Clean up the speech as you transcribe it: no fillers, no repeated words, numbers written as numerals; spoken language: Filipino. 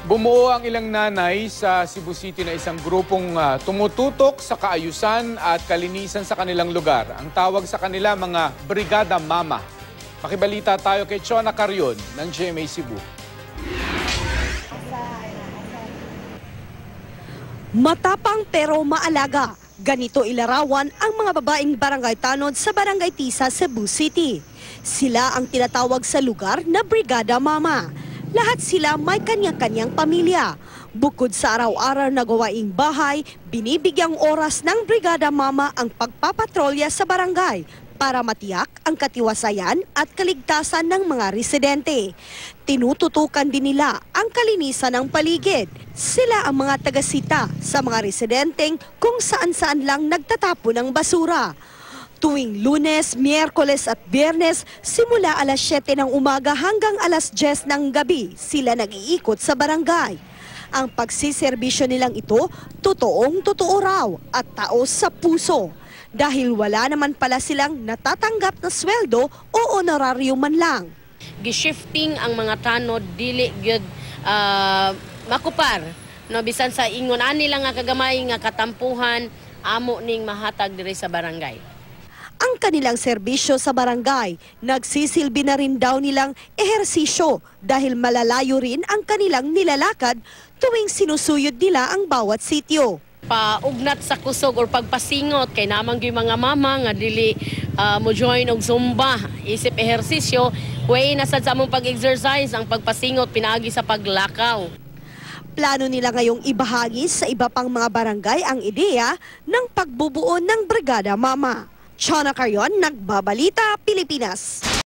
Bumuo ang ilang nanay sa Cebu City na isang grupong tumututok sa kaayusan at kalinisan sa kanilang lugar. Ang tawag sa kanila mga Brigada Mama. Makibalita tayo kay Chona Carrion ng GMA Cebu. Matapang pero maalaga. Ganito ilarawan ang mga babaeng barangay tanod sa Barangay Tisa, Cebu City. Sila ang tinatawag sa lugar na Brigada Mama. Lahat sila may kanyang-kanyang pamilya. Bukod sa araw-araw na gawaing bahay, binibigyang oras ng Brigada Mama ang pagpapatrolya sa barangay para matiyak ang katiwasayan at kaligtasan ng mga residente. Tinututukan din nila ang kalinisan ng paligid. Sila ang mga tagasita sa mga residenteng kung saan-saan lang nagtatapon ng basura. Tuwing Lunes, Miyerkules at Biyernes, simula alas 7 ng umaga hanggang alas 10 ng gabi, sila nag-iikot sa barangay. Ang pagsiserbisyo nilang ito, totoong-totoo raw at taos sa puso. Dahil wala naman pala silang natatanggap na sweldo o honoraryo man lang. Gishifting ang mga tanod, dili gyud makupar. No, bisan sa ingon ani lang nga kagamay nga katampuhan, amo ning mahatag diri sa barangay. Ang kanilang serbisyo sa barangay, nagsisilbi na rin daw nilang ehersisyo dahil malalayo rin ang kanilang nilalakad tuwing sinusuyod nila ang bawat sityo. Paugnat sa kusog or pagpasingot kay namang gyud mga mama nga dili mo join og zumba, isip ehersisyo, way na sad sa among pag-exercise ang pagpasingot pinaagi sa paglakaw. Plano nila ngayong ibahagi sa iba pang mga barangay ang ideya ng pagbubuo ng Brigada Mama. Chona Carrion, Nagbabalita, Pilipinas.